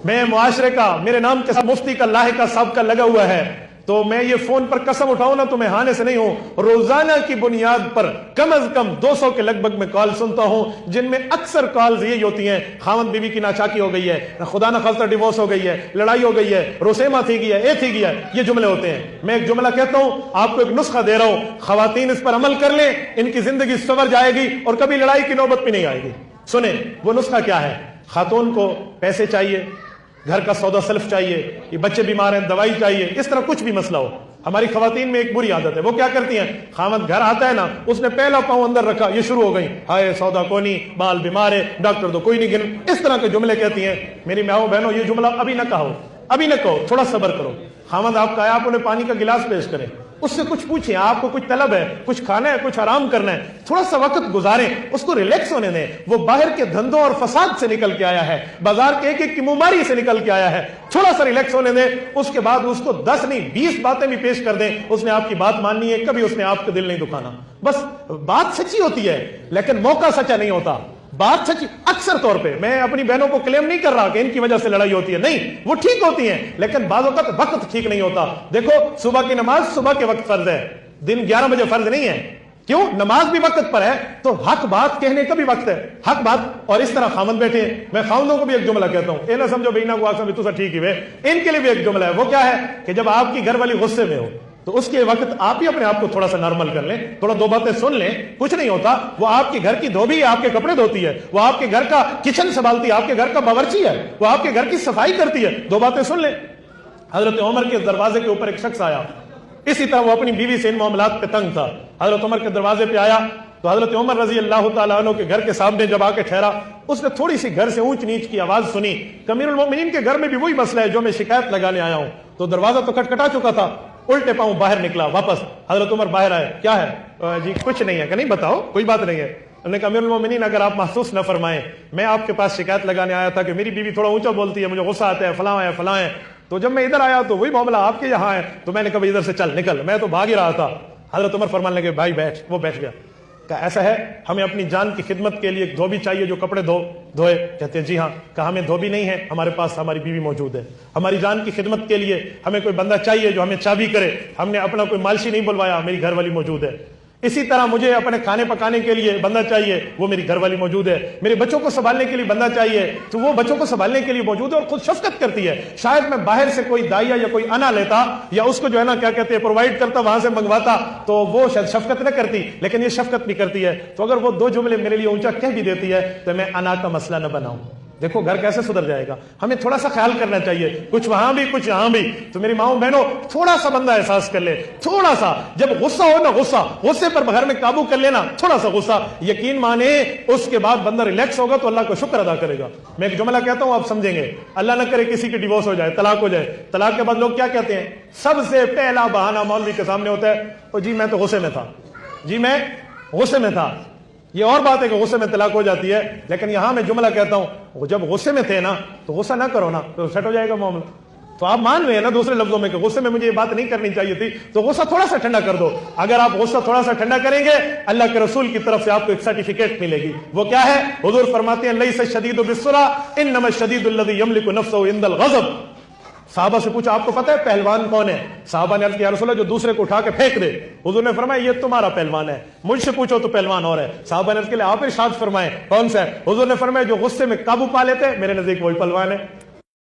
میں معاشرے کا میرے نام کے ساتھ مفتی کا لاحقہ صاحب کا لگا ہوا ہے، تو میں یہ فون پر قسم اٹھاؤں نا تو میں ہانے سے نہیں ہوں، روزانہ کی بنیاد پر کم از کم 200 کے لگ بھگ میں کال سنتا ہوں، جن میں اکثر کالز یہی ہوتی ہیں خاوند بیوی کی ناچاکی ہو گئی ہے، خدا نہ خواستہ ڈیورس ہو گئی ہے، لڑائی ہو گئی ہے، روسیما تھی گیا اے تھی گیا، یہ جملے ہوتے ہیں۔ میں ایک جملہ کہتا ہوں، آپ کو ایک نسخہ دے رہا ہوں، خواتین اس پر عمل کر لیں، ان کی زندگی سنور جائے گی اور کبھی لڑائی کی نوبت بھی نہیں آئے گی۔ سنیں وہ نسخہ کیا ہے۔ خاتون کو پیسے چاہیے، گھر کا سودا سلف چاہیے، یہ بچے بیمار ہیں دوائی چاہیے، اس طرح کچھ بھی مسئلہ ہو۔ ہماری خواتین میں ایک بری عادت ہے، وہ کیا کرتی ہیں، خامد گھر آتا ہے نا، اس نے پہلا پاؤں اندر رکھا، یہ شروع ہو گئی، ہائے سودا کونی، بال بیمار ہے، ڈاکٹر تو کوئی نہیں گن، اس طرح کے جملے کہتی ہیں۔ میری ماؤں بہنوں، یہ جملہ ابھی نہ کہو، ابھی نہ کہو، تھوڑا صبر کرو۔ خامد آپ کا ہے، آپ انہیں پانی کا گلاس پیش کریں، اس سے کچھ پوچھیں، آپ کو کچھ طلب ہے، کچھ کھانا ہے، کچھ آرام کرنا ہے، تھوڑا سا وقت گزاریں، اس کو ریلیکس ہونے دیں۔ وہ باہر کے دھندوں اور فساد سے نکل کے آیا ہے، بازار کے ایک ایک کی مماری سے نکل کے آیا ہے، تھوڑا سا ریلیکس ہونے دیں۔ اس کے بعد اس کو 10 نہیں 20 باتیں بھی پیش کر دیں، اس نے آپ کی بات ماننی ہے، کبھی اس نے آپ کا دل نہیں دکھانا۔ بس بات سچی ہوتی ہے لیکن موقع سچا نہیں ہوتا۔ بات سچی اکثر طور پہ، میں اپنی بہنوں کو کلیم نہیں کر رہا کہ ان کی وجہ سے لڑائی ہوتی ہے، نہیں، وہ ٹھیک ہوتی ہیں لیکن بعض اوقات وقت ٹھیک نہیں ہوتا۔ دیکھو صبح کی نماز صبح کے وقت فرض ہے، دن 11 بجے فرض نہیں ہے، کیوں؟ نماز بھی وقت پر ہے تو حق بات کہنے کا بھی وقت ہے، حق بات۔ اور اس طرح خامند بیٹھے ہیں، میں خامندوں کو بھی ایک جملہ کہتا ہوں، اے نہ سمجھو بینا کو آسان بھی تو سا ٹھیک ہی ہے، ان کے لیے بھی ایک جملہ ہے۔ وہ کیا ہے کہ جب آپ کی گھر والی غصے میں ہو تو اس کے وقت آپ ہی اپنے آپ کو تھوڑا سا نارمل کر لیں، تھوڑا 2 باتیں سن لیں، کچھ نہیں ہوتا۔ وہ آپ کے گھر کی دھوبی ہے، آپ کے کپڑے دھوتی ہے، وہ آپ کے گھر کا کچن سنبھالتی ہے، آپ کے گھر کا باورچی ہے، وہ آپ کے گھر کی صفائی کرتی ہے، 2 باتیں سن لیں۔ حضرت عمر کے دروازے کے اوپر ایک شخص آیا، اسی طرح وہ اپنی بیوی سے ان معاملات پہ تنگ تھا، حضرت عمر کے دروازے پہ آیا تو حضرت عمر رضی اللہ تعالیٰ عنہ کے گھر کے سامنے جب آ کے ٹھہرا، اس نے تھوڑی سی گھر سے اونچ نیچ کی آواز سنی کہ امیر المومنین کے گھر میں بھی وہی مسئلہ ہے جو میں شکایت لگانے آیا ہوں۔ تو دروازہ تو کھٹکھٹا چکا تھا، الٹے پاؤں باہر نکلا واپس۔ حضرت عمر باہر آئے، کیا ہے جی؟ کچھ نہیں ہے کہ نہیں، بتاؤ کوئی بات نہیں ہے۔ انہوں نے کہا امیر المومنین اگر آپ محسوس نہ فرمائیں، میں آپ کے پاس شکایت لگانے آیا تھا کہ میری بیوی تھوڑا اونچا بولتی ہے، مجھے غصہ آتا ہے، فلاں ہے فلاں ہے۔ تو جب میں ادھر آیا تو وہی معاملہ آپ کے یہاں ہے، تو میں نے کہا ادھر سے چل نکل، میں تو بھاگ ہی رہا تھا۔ حضرت عمر فرمانے لگے بھائی بیٹھ، وہ بیٹھ گیا۔ کہا ایسا ہے، ہمیں اپنی جان کی خدمت کے لیے ایک دھوبی چاہیے جو کپڑے دھوئے۔ کہتے ہیں جی ہاں۔ کہا ہمیں دھوبی نہیں ہے، ہمارے پاس ہماری بیوی موجود ہے۔ ہماری جان کی خدمت کے لیے ہمیں کوئی بندہ چاہیے جو ہمیں چابی کرے، ہم نے اپنا کوئی مالشی نہیں بلوایا، میری گھر والی موجود ہے۔ اسی طرح مجھے اپنے کھانے پکانے کے لیے بندہ چاہیے، وہ میری گھر والی موجود ہے۔ میرے بچوں کو سنبھالنے کے لیے بندہ چاہیے تو وہ بچوں کو سنبھالنے کے لیے موجود ہے اور خود شفقت کرتی ہے۔ شاید میں باہر سے کوئی دائیا یا کوئی انا لیتا یا اس کو جو ہے نا کیا کہتے ہیں پرووائڈ کرتا، وہاں سے منگواتا، تو وہ شاید شفقت نہ کرتی، لیکن یہ شفقت بھی کرتی ہے۔ تو اگر وہ 2 جملے میرے لیے اونچا کہہ بھی دیتی ہے تو میں انا کا مسئلہ نہ بناؤں۔ دیکھو گھر کیسے سدھر جائے گا۔ ہمیں تھوڑا سا خیال کرنا چاہیے، کچھ وہاں بھی کچھ یہاں بھی۔ تو میری ماؤں بہنوں، تھوڑا سا بندہ احساس کر لے، تھوڑا سا، جب غصہ ہو نا، غصے پر گھر میں قابو کر لینا، تھوڑا سا غصہ، یقین مانے اس کے بعد بندہ ریلیکس ہوگا تو اللہ کا شکر ادا کرے گا۔ میں ایک جملہ کہتا ہوں، آپ سمجھیں گے، اللہ نہ کرے کسی کی ڈیورس ہو جائے، طلاق ہو جائے۔ طلاق کے بعد لوگ کیا کہتے ہیں؟ سب سے پہلا بہانہ مولوی کے سامنے ہوتا ہے، او جی میں تو غصے میں تھا، جی میں غصے میں تھا۔ یہ اور بات ہے کہ غصے میں طلاق ہو جاتی ہے، لیکن یہاں میں جملہ کہتا ہوں، جب غصے میں تھے نا تو غصہ نہ کرو نا، تو سیٹ ہو جائے گا معاملہ۔ تو آپ مان رہے ہیں نا دوسرے لفظوں میں کہ غصے میں مجھے یہ بات نہیں کرنی چاہیے تھی، تو غصہ تھوڑا سا ٹھنڈا کر دو۔ اگر آپ غصہ تھوڑا سا ٹھنڈا کریں گے، اللہ کے رسول کی طرف سے آپ کو ایک سرٹیفکیٹ ملے گی۔ وہ کیا ہے؟ حضور فرماتے ہیں لیس الشدید بالسرعۃ انما الشدید الذی یملک نفسہ عند الغضب۔ صحابہ سے پوچھا آپ کو پتہ ہے پہلوان کون ہے؟ صحابہ نے عرض کیا یا رسول اللہ جو دوسرے کو اٹھا کے پھینک دے۔ حضور نے فرمایا یہ تمہارا پہلوان ہے، مجھ سے پوچھو تو پہلوان اور ہے۔ صحابہ نے عرض کیا آپ ارشاد فرمائیں کون سا ہے؟ حضور نے فرمایا جو غصے میں قابو پا لیتے، میرے نزدیک وہی پہلوان ہے۔